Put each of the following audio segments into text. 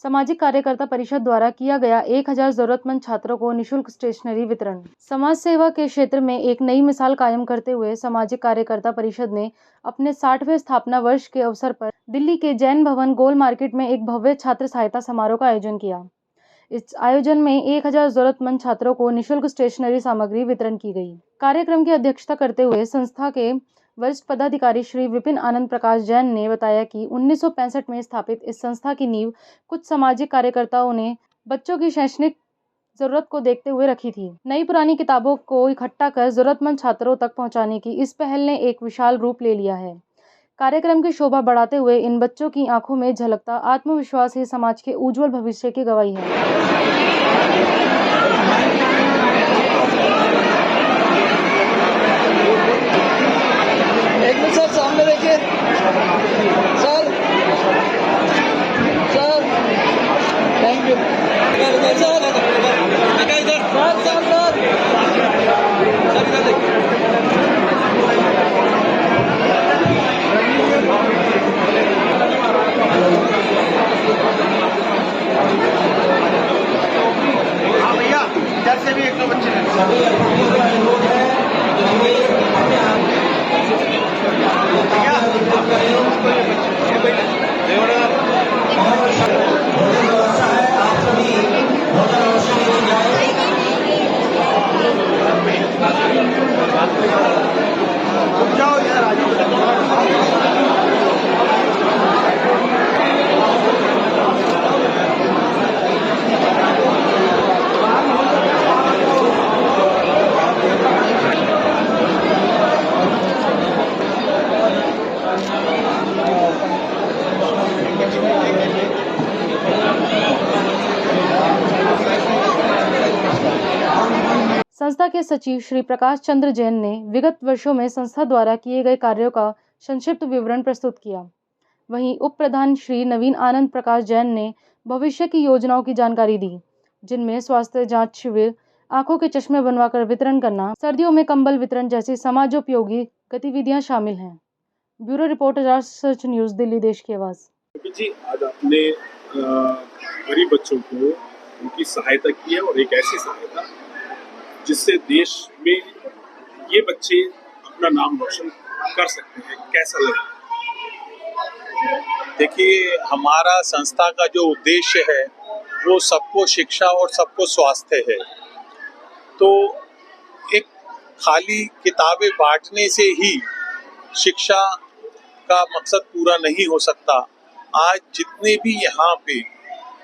सामाजिक कार्यकर्ता परिषद द्वारा किया गया 1000 जरूरतमंद छात्रों को निःशुल्क स्टेशनरी वितरण। समाज सेवा के क्षेत्र में एक नई मिसाल कायम करते हुए सामाजिक कार्यकर्ता परिषद ने अपने 60वें स्थापना वर्ष के अवसर पर दिल्ली के जैन भवन गोल मार्केट में एक भव्य छात्र सहायता समारोह का आयोजन किया। इस आयोजन में 1000 जरूरतमंद छात्रों को निःशुल्क स्टेशनरी सामग्री वितरण की गई। कार्यक्रम की अध्यक्षता करते हुए संस्था के वरिष्ठ पदाधिकारी श्री विपिन आनंद प्रकाश जैन ने बताया कि 1965 में स्थापित इस संस्था की नींव कुछ सामाजिक कार्यकर्ताओं ने बच्चों की शैक्षणिक जरूरत को देखते हुए रखी थी। नई पुरानी किताबों को इकट्ठा कर जरूरतमंद छात्रों तक पहुंचाने की इस पहल ने एक विशाल रूप ले लिया है। कार्यक्रम की शोभा बढ़ाते हुए इन बच्चों की आंखों में झलकता आत्मविश्वास ही समाज के उज्जवल भविष्य की गवाही है। सर सामने देखिए सर थैंक यू हाँ भैया इधर से भी एक दो बच्चे जाओ इधर आ संस्था के सचिव श्री प्रकाश चंद्र जैन ने विगत वर्षों में संस्था द्वारा किए गए कार्यों का संक्षिप्त विवरण प्रस्तुत किया। वहीं उप प्रधान श्री नवीन आनंद प्रकाश जैन ने भविष्य की योजनाओं की जानकारी दी, जिनमें स्वास्थ्य जांच शिविर, आंखों के चश्मे बनवाकर वितरण करना, सर्दियों में कंबल वितरण जैसी समाजोपयोगी गतिविधियां शामिल हैं। ब्यूरो रिपोर्ट आजाद सच न्यूज़, दिल्ली, देश की आवाज़। जी, आज आपने गरीब बच्चों को उनकी सहायता की है और एक ऐसी सहायता जिससे देश में ये बच्चे अपना नाम रोशन कर सकते हैं। कैसा लगा? देखिए, हमारा संस्था का जो उद्देश्य है वो सबको शिक्षा और सबको स्वास्थ्य है। तो एक खाली किताबें बांटने से ही शिक्षा का मकसद पूरा नहीं हो सकता। आज जितने भी यहाँ पे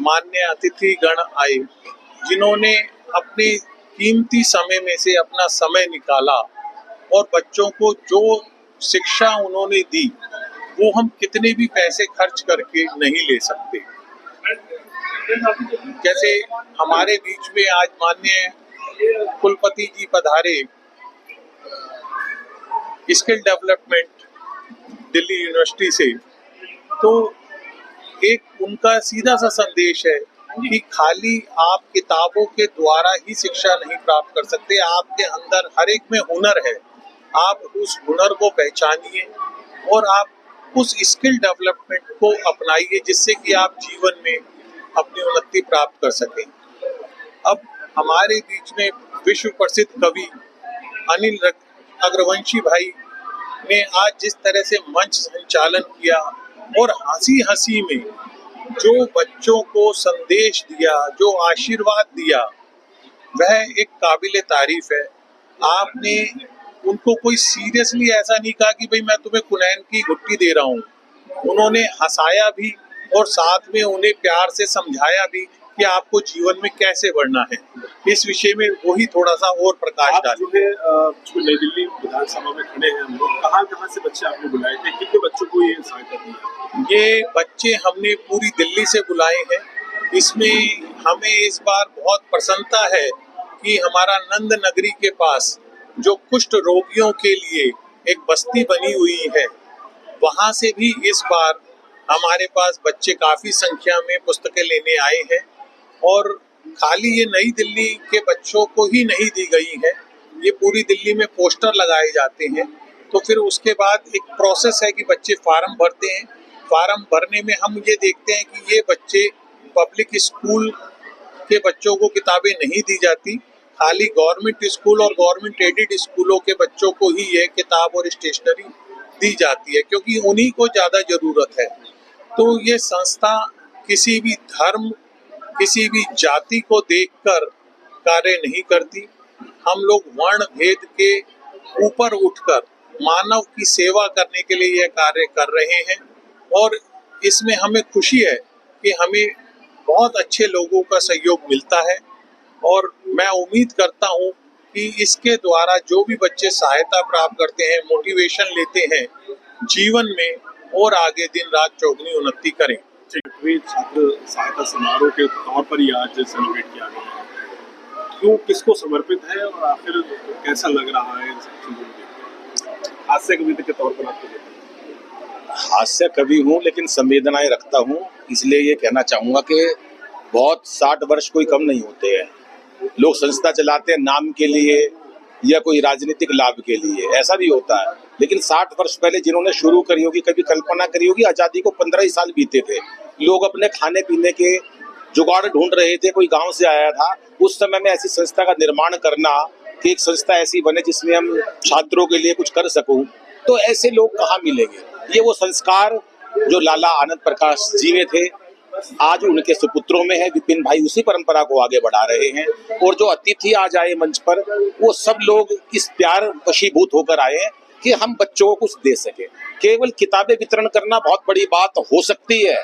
मान्य अतिथिगण आए, जिन्होंने अपने कीमती समय में से अपना समय निकाला और बच्चों को जो शिक्षा उन्होंने दी वो हम कितने भी पैसे खर्च करके नहीं ले सकते। जैसे हमारे बीच में आज माननीय कुलपति जी पधारे, स्किल डेवलपमेंट दिल्ली यूनिवर्सिटी से, तो एक उनका सीधा सा संदेश है कि खाली आप किताबों के द्वारा ही शिक्षा नहीं प्राप्त कर सकते। आपके अंदर हर एक में हुनर है, आप उस हुनर को पहचानिए और आप उस स्किल डेवलपमेंट को अपनाइए, जिससे कि आप जीवन में अपनी उन्नति प्राप्त कर सकें। अब हमारे बीच में विश्व प्रसिद्ध कवि अनिल अग्रवंशी भाई ने आज जिस तरह से मंच संचालन किया और हंसी हंसी में जो बच्चों को संदेश दिया, जो आशीर्वाद दिया, वह एक काबिले तारीफ है। आपने उनको कोई सीरियसली ऐसा नहीं कहा कि भाई मैं तुम्हें कुनैन की गुट्टी दे रहा हूँ। उन्होंने हंसाया भी और साथ में उन्हें प्यार से समझाया भी कि आपको जीवन में कैसे बढ़ना है। इस विषय में वही थोड़ा सा और प्रकाश डाले। जो नई दिल्ली विधानसभा में खड़े हैं हम लोग, कहाँ से बच्चे आपने बुलाए थे? कितने बच्चों को ये सहायता दी? ये बच्चे हमने पूरी दिल्ली से बुलाए हैं। इसमें हमें इस बार बहुत प्रसन्नता है कि हमारा नंद नगरी के पास जो कुष्ठ रोगियों के लिए एक बस्ती बनी हुई है, वहाँ से भी इस बार हमारे पास बच्चे काफी संख्या में पुस्तकें लेने आए हैं। और खाली ये नई दिल्ली के बच्चों को ही नहीं दी गई है, ये पूरी दिल्ली में पोस्टर लगाए जाते हैं। तो फिर उसके बाद एक प्रोसेस है कि बच्चे फार्म भरते हैं। फार्म भरने में हम ये देखते हैं कि ये बच्चे पब्लिक स्कूल के बच्चों को किताबें नहीं दी जाती, खाली गवर्नमेंट स्कूल और गवर्नमेंट एडेड स्कूलों के बच्चों को ही ये किताब और स्टेशनरी दी जाती है, क्योंकि उन्हीं को ज़्यादा ज़रूरत है। तो ये संस्था किसी भी धर्म, किसी भी जाति को देखकर कार्य नहीं करती। हम लोग वर्ण भेद के ऊपर उठकर मानव की सेवा करने के लिए यह कार्य कर रहे हैं, और इसमें हमें खुशी है कि हमें बहुत अच्छे लोगों का सहयोग मिलता है। और मैं उम्मीद करता हूं कि इसके द्वारा जो भी बच्चे सहायता प्राप्त करते हैं, मोटिवेशन लेते हैं, जीवन में और आगे दिन रात चौगुनी उन्नति करें। छात्र सहायता समारोह के तौर पर ही आज सेलिब्रेट किया गया है, क्यों, किसको समर्पित है और आखिर कैसा लग रहा है इन सब चीजों को? हास्य कवि के तौर पर आपको हास्य कवि हूँ लेकिन संवेदनाएं रखता हूँ, इसलिए ये कहना चाहूँगा कि बहुत 60 वर्ष कोई कम नहीं होते हैं। लोग संस्था चलाते हैं नाम के लिए या कोई राजनीतिक लाभ के लिए, ऐसा भी होता है, लेकिन 60 वर्ष पहले जिन्होंने शुरू करी होगी, कभी कल्पना करी होगी, आज़ादी को 15 ही साल बीते थे, लोग अपने खाने पीने के जुगाड़ ढूंढ रहे थे, कोई गाँव से आया था, उस समय में ऐसी संस्था का निर्माण करना कि एक संस्था ऐसी बने जिसमें हम छात्रों के लिए कुछ कर सकूं, तो ऐसे लोग कहाँ मिलेंगे। ये वो संस्कार जो लाला आनंद प्रकाश जी में थे, आज उनके सुपुत्रों में है। विपिन भाई उसी परंपरा को आगे बढ़ा रहे हैं, और जो अतिथि आज आए मंच पर, वो सब लोग इस प्यार वशीभूत होकर आए हैं कि हम बच्चों को कुछ दे सके। केवल किताबें वितरण करना बहुत बड़ी बात हो सकती है,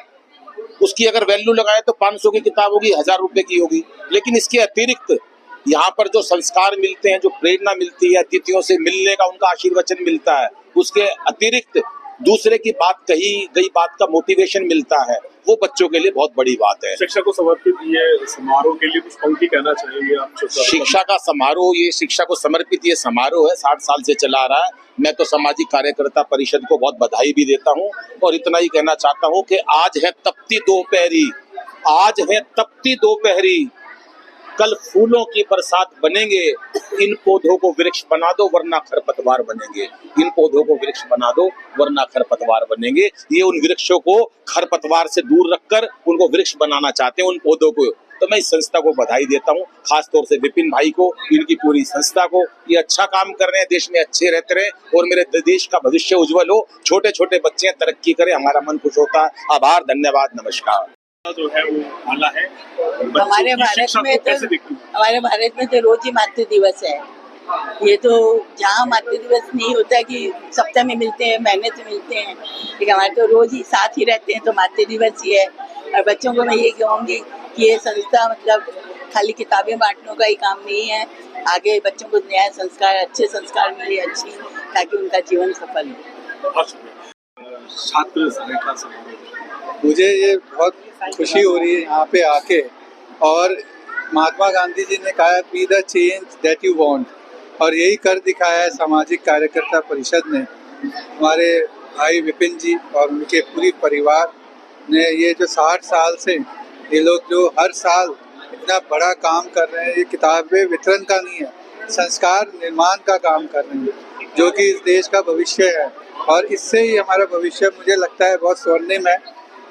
उसकी अगर वैल्यू लगाए तो 500 की किताब होगी, 1000 रुपए की होगी, लेकिन इसके अतिरिक्त यहाँ पर जो संस्कार मिलते हैं, जो प्रेरणा मिलती है, अतिथियों से मिलने का उनका आशीर्वचन मिलता है, उसके अतिरिक्त दूसरे की बात कही गई बात का मोटिवेशन मिलता है, वो बच्चों के लिए बहुत बड़ी बात है। शिक्षा को समर्पित ये समारोह के लिए कुछ पंक्ति कहना चाहेंगे आप? शिक्षा का समारोह, ये शिक्षा को समर्पित ये समारोह है, 60 साल से चला आ रहा है। मैं तो सामाजिक कार्यकर्ता परिषद को बहुत बधाई भी देता हूँ, और इतना ही कहना चाहता हूँ कि आज है तपती दोपहरी, आज है तपती दोपहरी, कल फूलों की बरसात बनेंगे, इन पौधों को वृक्ष बना दो वरना खरपतवार बनेंगे, इन पौधों को वृक्ष बना दो वरना खरपतवार बनेंगे। ये उन वृक्षों को खरपतवार से दूर रखकर उनको वृक्ष बनाना चाहते हैं, उन पौधों को। तो मैं इस संस्था को बधाई देता हूँ, खासतौर से विपिन भाई को, इनकी पूरी संस्था को। ये अच्छा काम कर रहे हैं, देश में अच्छे रहते रहे, और मेरे देश का भविष्य उज्जवल हो, छोटे छोटे बच्चे तरक्की करें, हमारा मन खुश होता है। आभार, धन्यवाद, नमस्कार। जो है वो आला है हमारे भारत में तो रोज ही मातृ दिवस है। ये तो जहाँ मातृ दिवस नहीं होता कि सप्ताह में मिलते हैं, महीने से मिलते हैं, लेकिन हमारे तो रोज ही साथ ही रहते हैं, तो मातृ दिवस ही है। और बच्चों को मैं ये कहूँगी कि ये संस्था मतलब खाली किताबें बांटने का ही काम नहीं है, आगे बच्चों को नया संस्कार, अच्छे संस्कार मिले, अच्छी, ताकि उनका जीवन सफल हो। छात्र सहायता समारोह, मुझे ये बहुत खुशी हो रही है यहाँ पे आके, और महात्मा गांधी जी ने कहा be the change that you want, और यही कर दिखाया है सामाजिक कार्यकर्ता परिषद ने। हमारे भाई विपिन जी और उनके पूरी परिवार ने ये जो 60 साल से ये लोग जो हर साल इतना बड़ा काम कर रहे हैं, ये किताबें वितरण का नहीं है, संस्कार निर्माण का काम कर रहे हैं, जो कि इस देश का भविष्य है, और इससे ही हमारा भविष्य मुझे लगता है बहुत स्वर्णिम है।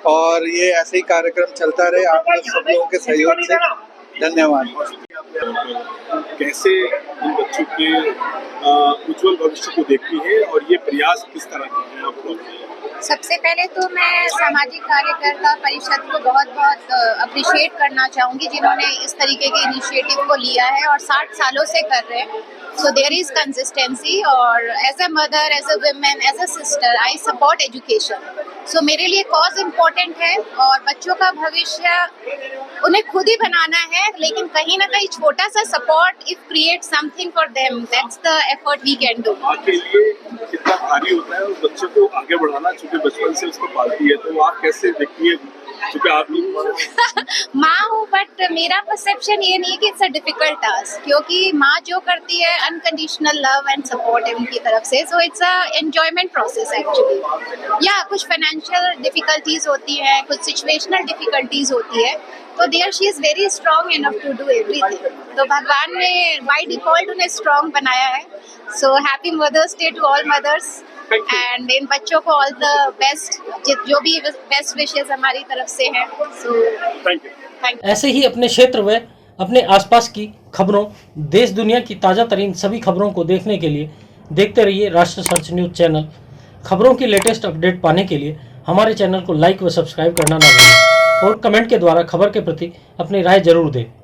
और ये ऐसे ही कार्यक्रम चलता रहे आप लोग सब लोगों के सहयोग से। धन्यवाद। कैसे इन बच्चों के उज्जवल भविष्य को देखती है, और ये प्रयास किस तरह के हैं आपको? सबसे पहले तो मैं सामाजिक कार्यकर्ता परिषद को बहुत बहुत अप्रिशिएट करना चाहूँगी, जिन्होंने इस तरीके के इनिशिएटिव को लिया है और 60 सालों से कर रहे हैं। सो देयर इज कंसिस्टेंसी, और as a mother, as a women, as a sister, I support education. So मेरे लिए कॉज इम्पोर्टेंट है, और बच्चों का भविष्य उन्हें खुद ही बनाना है, लेकिन कहीं ना कहीं छोटा सा support if create something for them, that's the effort we can do. आपके लिए कितना भारी होता है उस बच्चे को आगे बढ़ाना, क्योंकि बचपन से उसको पालती है, तो आप कैसे देखती है? क्योंकि आप माँ हूँ, बट मेरा परसेप्शन ये नहीं है कि इट्स अ डिफिकल्ट टास्क, क्योंकि माँ जो करती है अनकंडीशनल लव एंड सपोर्ट है उनकी तरफ से, so it's a enjoyment process actually. या कुछ फाइनेंशियल डिफिकल्टीज होती है, कुछ सिचुएशनल डिफिकल्टीज होती है, तो there she is very strong enough to do everything. तो भगवान ने बाय डिफॉल्ट उन्हें स्ट्रॉन्ग बनाया है। So happy mothers day to all mothers. Thank you. And इन बच्चों को ऑल द बेस्ट, जो भी बेस्ट विशेस हमारी तरफ से हैं। So thank you. थैंक ऐसे ही अपने क्षेत्र व अपने आसपास की खबरों, देश दुनिया की ताज़ा तरीन सभी खबरों को देखने के लिए देखते रहिए राष्ट्र सर्च न्यूज़ चैनल। खबरों की लेटेस्ट अपडेट पाने के लिए हमारे चैनल को लाइक व सब्सक्राइब करना ना भूलें और कमेंट के द्वारा खबर के प्रति अपनी राय जरूर दें।